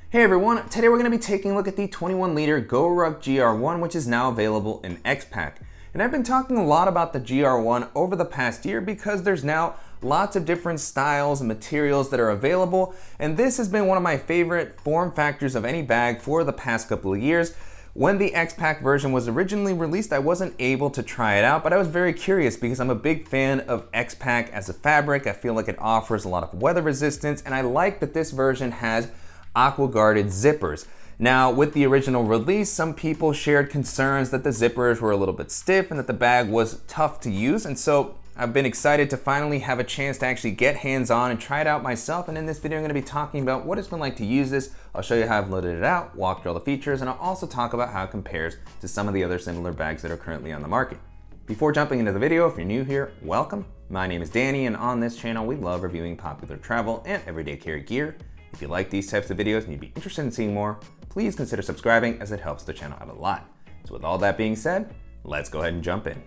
Hey everyone, today we're going to be taking a look at the 21-liter Goruck GR1, which is now available in X-PAC. And I've been talking a lot about the GR1 over the past year because there's now lots of different styles and materials that are available, and this has been one of my favorite form factors of any bag for the past couple of years. When the X-PAC version was originally released, I wasn't able to try it out, but I was very curious because I'm a big fan of X-PAC as a fabric. I feel like it offers a lot of weather resistance, and I like that this version has aqua guarded zippers. Now, with the original release, some people shared concerns that the zippers were a little bit stiff and that the bag was tough to use, and so I've been excited to finally have a chance to actually get hands-on and try it out myself. And in this video, I'm going to be talking about what it's been like to use this. I'll show you how I've loaded it out, walk through all the features, and I'll also talk about how it compares to some of the other similar bags that are currently on the market. Before jumping into the video, if you're new here, welcome. My name is Danny, and on this channel, we love reviewing popular travel and everyday carry gear. If you like these types of videos and you'd be interested in seeing more, please consider subscribing as it helps the channel out a lot. So with all that being said, let's go ahead and jump in.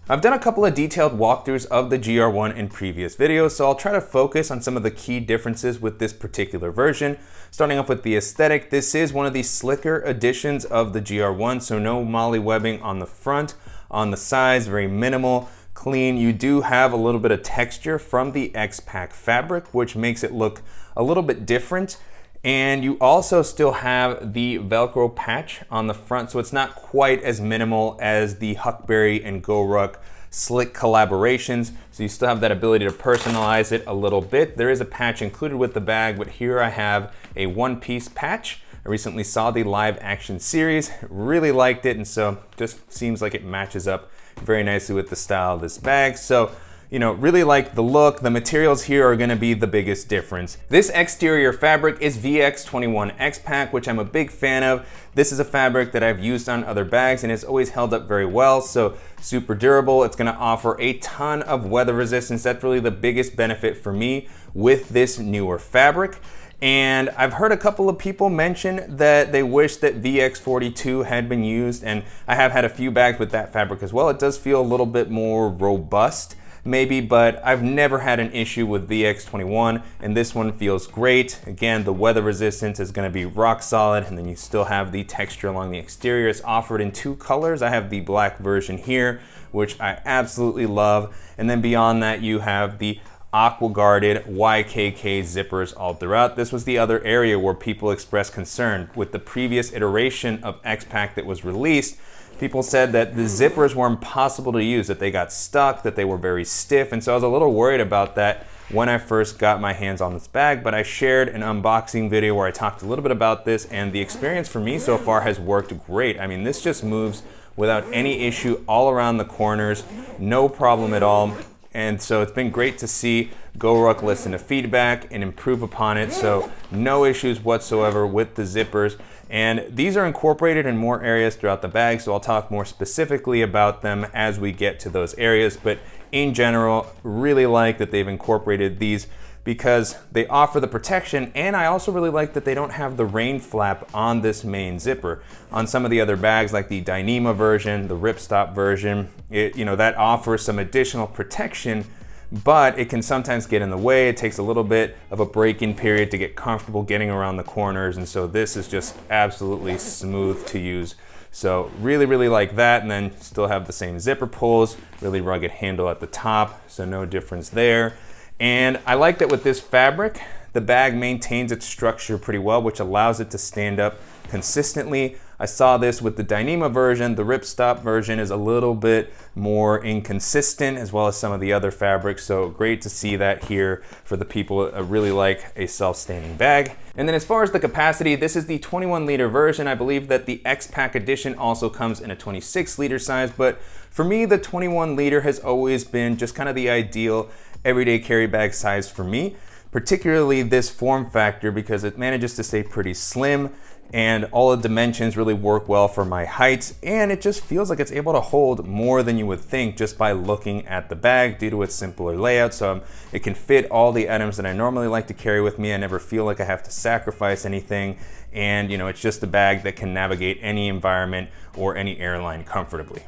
I've done a couple of detailed walkthroughs of the GR1 in previous videos, so I'll try to focus on some of the key differences with this particular version. Starting off with the aesthetic, this is one of the slicker editions of the GR1, so no moly webbing on the front. On the sides, very minimal, clean. You do have a little bit of texture from the X-PAC fabric, which makes it look a little bit different. And you also still have the Velcro patch on the front, so it's not quite as minimal as the Huckberry and Goruck slick collaborations. So you still have that ability to personalize it a little bit. There is a patch included with the bag, but here I have a one-piece patch. I recently saw the live action series, really liked it, and so just seems like it matches up very nicely with the style of this bag. So, you know, really like the look. The materials here are gonna be the biggest difference. This exterior fabric is VX21 X-PAC, which I'm a big fan of. This is a fabric that I've used on other bags and it's always held up very well. So super durable. It's gonna offer a ton of weather resistance. That's really the biggest benefit for me with this newer fabric. And I've heard a couple of people mention that they wish that VX42 had been used, and I have had a few bags with that fabric as well. It does feel a little bit more robust maybe, but I've never had an issue with VX21, and this one feels great. Again, the weather resistance is gonna be rock solid, and then you still have the texture along the exterior. It's offered in two colors. I have the black version here, which I absolutely love. And then beyond that, you have the aqua guarded YKK zippers all throughout. This was the other area where people expressed concern. With the previous iteration of X-PAC that was released, people said that the zippers were impossible to use, that they got stuck, that they were very stiff, and so I was a little worried about that when I first got my hands on this bag, but I shared an unboxing video where I talked a little bit about this, and the experience for me so far has worked great. I mean, this just moves without any issue all around the corners, no problem at all. And so it's been great to see Goruck listen to feedback and improve upon it. So no issues whatsoever with the zippers. And these are incorporated in more areas throughout the bag, so I'll talk more specifically about them as we get to those areas. But in general, really like that they've incorporated these because they offer the protection, and I also really like that they don't have the rain flap on this main zipper. On some of the other bags like the Dyneema version, the ripstop version, that offers some additional protection, but it can sometimes get in the way. It takes a little bit of a break-in period to get comfortable getting around the corners, and so this is just absolutely smooth to use. So really, really like that, and then still have the same zipper pulls, really rugged handle at the top, so no difference there. And I like that with this fabric, the bag maintains its structure pretty well, which allows it to stand up consistently. I saw this with the Dyneema version. The ripstop version is a little bit more inconsistent, as well as some of the other fabrics. So great to see that here for the people that really like a self-standing bag. And then as far as the capacity, this is the 21-liter version. I believe that the X-PAC edition also comes in a 26-liter size, but for me, the 21-liter has always been just kind of the ideal everyday carry bag size for me, particularly this form factor because it manages to stay pretty slim and all the dimensions really work well for my height, and it just feels like it's able to hold more than you would think just by looking at the bag due to its simpler layout. So it can fit all the items that I normally like to carry with me. I never feel like I have to sacrifice anything, and it's just a bag that can navigate any environment or any airline comfortably.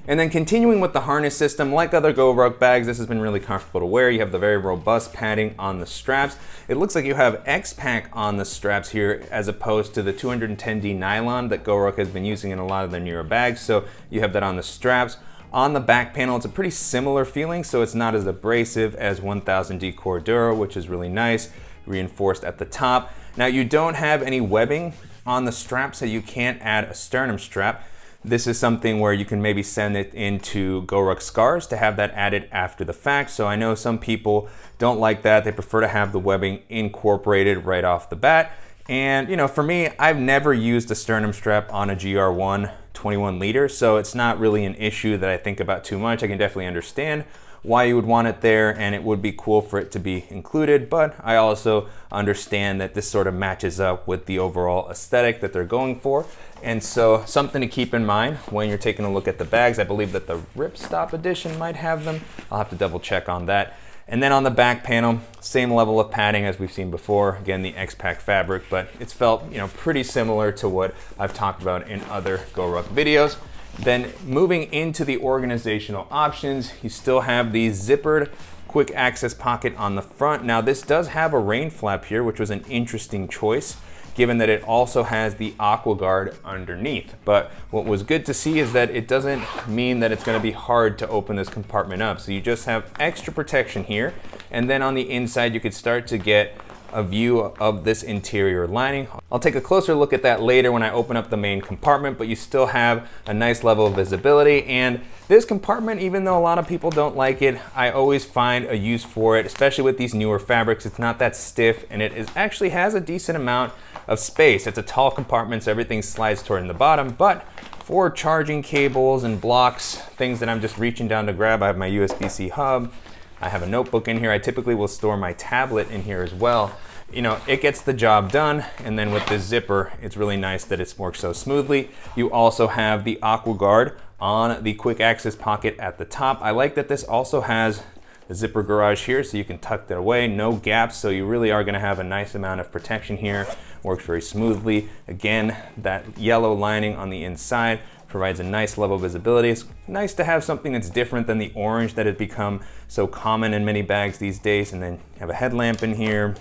And then continuing with the harness system, like other Goruck bags, this has been really comfortable to wear. You have the very robust padding on the straps. It looks like you have X-PAC on the straps here as opposed to the 210D nylon that Goruck has been using in a lot of their newer bags. So you have that on the straps. On the back panel, it's a pretty similar feeling, so it's not as abrasive as 1000D Cordura, which is really nice, reinforced at the top. Now you don't have any webbing on the strap, so you can't add a sternum strap. This is something where you can maybe send it into Goruck Scars to have that added after the fact. So I know some people don't like that. They prefer to have the webbing incorporated right off the bat. And you know, for me, I've never used a sternum strap on a GR1 21 liter, so it's not really an issue that I think about too much. I can definitely understand why you would want it there, and it would be cool for it to be included, but I also understand that this sort of matches up with the overall aesthetic that they're going for. And so something to keep in mind when you're taking a look at the bags. I believe that the Ripstop edition might have them. I'll have to double check on that. And then on the back panel, same level of padding as we've seen before. Again, the X-PAC fabric, but it's felt, you know, pretty similar to what I've talked about in other Goruck videos. Then moving into the organizational options, you still have the zippered quick access pocket on the front. Now this does have a rain flap here, which was an interesting choice, given that it also has the aqua guard underneath. But what was good to see is that it doesn't mean that it's gonna be hard to open this compartment up. So you just have extra protection here. And then on the inside, you could start to get a view of this interior lining. I'll take a closer look at that later when I open up the main compartment, but you still have a nice level of visibility. And this compartment, even though a lot of people don't like it, I always find a use for it, especially with these newer fabrics. It's not that stiff, and it actually has a decent amount of space. It's a tall compartment, so everything slides toward the bottom, but for charging cables and blocks, things that I'm just reaching down to grab, I have my USB-C hub. I have a notebook in here. I typically will store my tablet in here as well. You know, it gets the job done. And then with this zipper, it's really nice that it works so smoothly. You also have the aqua guard on the quick access pocket at the top. I like that this also has the zipper garage here, so you can tuck that away, no gaps. So you really are gonna have a nice amount of protection here. Works very smoothly. Again, that yellow lining on the inside provides a nice level of visibility. It's nice to have something that's different than the orange that has become so common in many bags these days. And then you have a headlamp in here,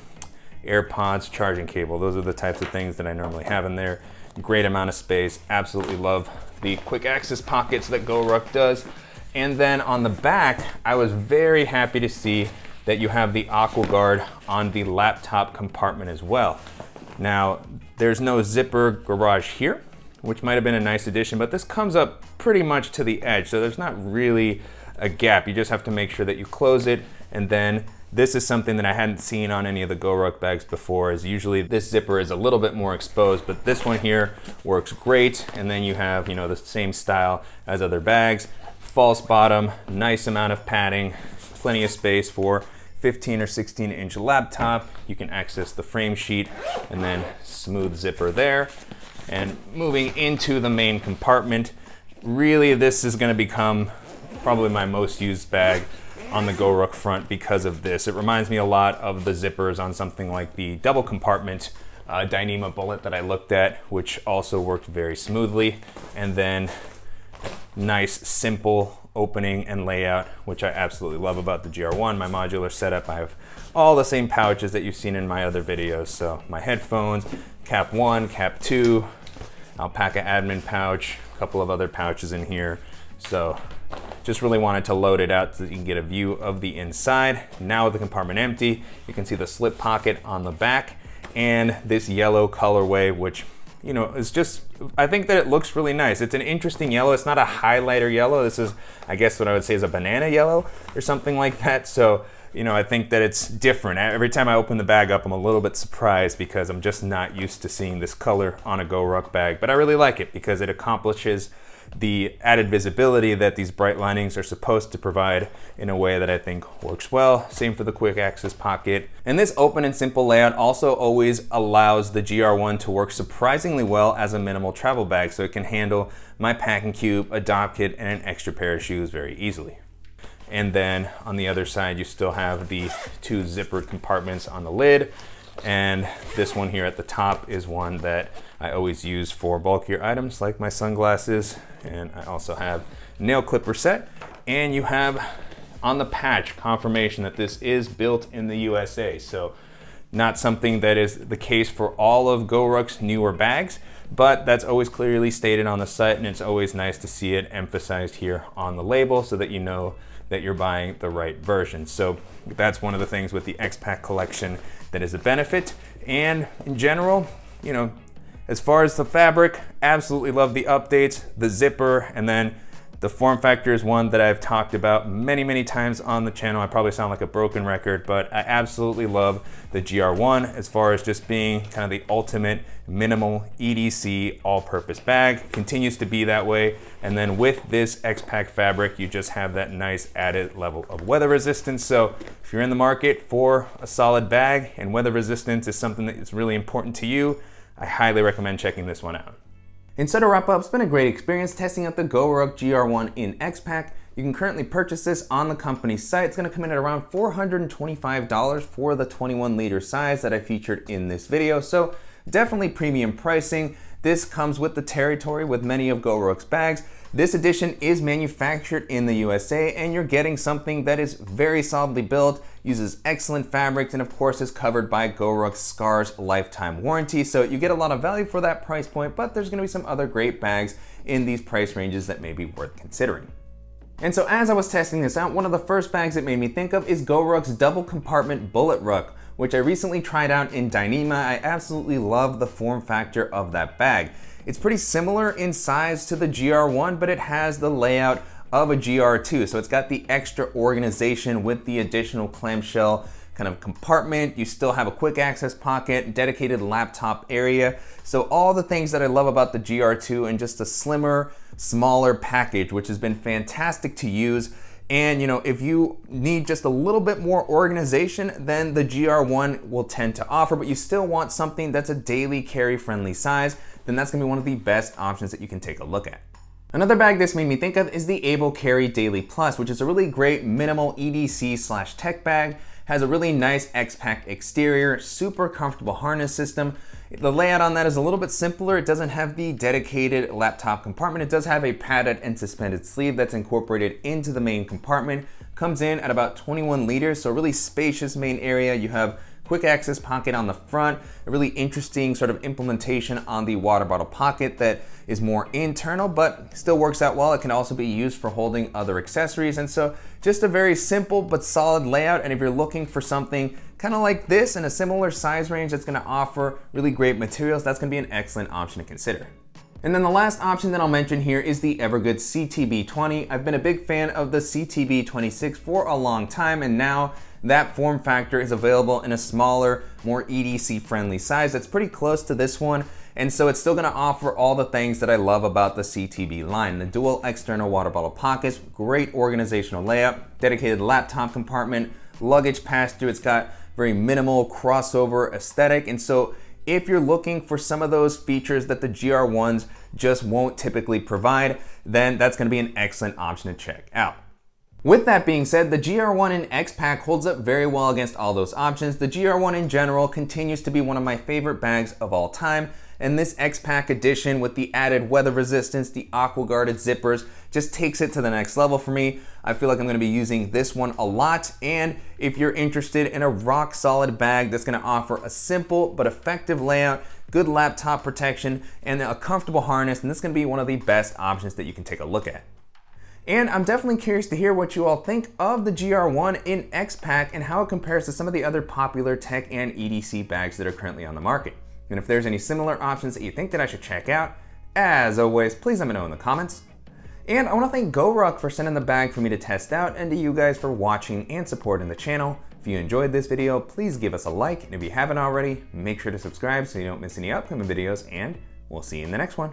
AirPods, charging cable. Those are the types of things that I normally have in there. Great amount of space. Absolutely love the quick access pockets that Goruck does. And then on the back, I was very happy to see that you have the aqua guard on the laptop compartment as well. Now, there's no zipper garage here, which might have been a nice addition, but this comes up pretty much to the edge, so there's not really a gap. You just have to make sure that you close it. And then this is something that I hadn't seen on any of the Goruck bags before, is usually this zipper is a little bit more exposed, but this one here works great. And then you have, you know, the same style as other bags. False bottom, nice amount of padding, plenty of space for 15 or 16 inch laptop. You can access the frame sheet, and then smooth zipper there. And moving into the main compartment, really this is gonna become probably my most used bag on the Goruck front because of this. It reminds me a lot of the zippers on something like the double compartment Dyneema bullet that I looked at, which also worked very smoothly. And then nice, simple opening and layout, which I absolutely love about the GR1. My modular setup, I have all the same pouches that you've seen in my other videos. So my headphones, cap 1, cap 2, alpaca admin pouch, a couple of other pouches in here. So just really wanted to load it out so that you can get a view of the inside. Now with the compartment empty, you can see the slip pocket on the back and this yellow colorway, which, you know, is just, I think that it looks really nice. It's an interesting yellow. It's not a highlighter yellow. This is, I guess what I would say is a banana yellow or something like that. So, you know, I think that it's different. Every time I open the bag up, I'm a little bit surprised because I'm just not used to seeing this color on a Goruck bag. But I really like it because it accomplishes the added visibility that these bright linings are supposed to provide in a way that I think works well. Same for the quick access pocket. And this open and simple layout also always allows the GR1 to work surprisingly well as a minimal travel bag, so it can handle my packing cube, a dock kit, and an extra pair of shoes very easily. And then on the other side, you still have the two zippered compartments on the lid. And this one here at the top is one that I always use for bulkier items like my sunglasses. And I also have nail clipper set. And you have on the patch confirmation that this is built in the USA. So not something that is the case for all of Goruck's newer bags, but that's always clearly stated on the site, and it's always nice to see it emphasized here on the label so that you know that you're buying the right version. So that's one of the things with the X-PAC collection that is a benefit. And in general, you know, as far as the fabric, absolutely love the updates, the zipper, and then the form factor is one that I've talked about many, many times on the channel. I probably sound like a broken record, but I absolutely love the GR1 as far as just being kind of the ultimate minimal EDC all-purpose bag. Continues to be that way. And then with this X-PAC fabric, you just have that nice added level of weather resistance. So if you're in the market for a solid bag and weather resistance is something that is really important to you, I highly recommend checking this one out. And so to wrap up, it's been a great experience testing out the Goruck GR1 in X-PAC. You can currently purchase this on the company's site. It's going to come in at around $425 for the 21 liter size that I featured in this video. So definitely premium pricing. This comes with the territory with many of Goruck's bags. This edition is manufactured in the USA, and you're getting something that is very solidly built, uses excellent fabrics, and of course is covered by Goruck's SCARS lifetime warranty. So you get a lot of value for that price point, but there's gonna be some other great bags in these price ranges that may be worth considering. And so as I was testing this out, one of the first bags it made me think of is Goruck's double compartment bullet ruck, which I recently tried out in Dyneema. I absolutely love the form factor of that bag. It's pretty similar in size to the GR1, but it has the layout of a GR2. So it's got the extra organization with the additional clamshell kind of compartment. You still have a quick access pocket, dedicated laptop area. So all the things that I love about the GR2 and just a slimmer, smaller package, which has been fantastic to use. And you know, if you need just a little bit more organization than the GR1 will tend to offer, but you still want something that's a daily carry friendly size, then that's gonna be one of the best options that you can take a look at. Another bag this made me think of is the Able Carry Daily Plus, which is a really great minimal EDC/tech bag. Has a really nice X-PAC exterior, super comfortable harness system. The layout on that is a little bit simpler. It doesn't have the dedicated laptop compartment. It does have a padded and suspended sleeve that's incorporated into the main compartment. Comes in at about 21 liters, so a really spacious main area. You have quick access pocket on the front, a really interesting sort of implementation on the water bottle pocket that is more internal, but still works out well. It can also be used for holding other accessories. And so just a very simple but solid layout. And if you're looking for something kind of like this in a similar size range that's gonna offer really great materials, that's gonna be an excellent option to consider. And then the last option that I'll mention here is the Evergood CTB20. I've been a big fan of the CTB26 for a long time, and now that form factor is available in a smaller, more EDC friendly size that's pretty close to this one. And so it's still gonna offer all the things that I love about the CTB line. The dual external water bottle pockets, great organizational layout, dedicated laptop compartment, luggage pass-through. It's got very minimal crossover aesthetic. And so if you're looking for some of those features that the GR1s just won't typically provide, then that's gonna be an excellent option to check out. With that being said, the GR1 in X-PAC holds up very well against all those options. The GR1 in general continues to be one of my favorite bags of all time, and this X-PAC edition with the added weather resistance, the aqua guarded zippers, just takes it to the next level for me. I feel like I'm gonna be using this one a lot, and if you're interested in a rock solid bag that's gonna offer a simple but effective layout, good laptop protection, and a comfortable harness, then this is gonna be one of the best options that you can take a look at. And I'm definitely curious to hear what you all think of the GR1 in X-PAC and how it compares to some of the other popular tech and EDC bags that are currently on the market. And if there's any similar options that you think that I should check out, as always, please let me know in the comments. And I want to thank Goruck for sending the bag for me to test out, and to you guys for watching and supporting the channel. If you enjoyed this video, please give us a like, and if you haven't already, make sure to subscribe so you don't miss any upcoming videos, and we'll see you in the next one.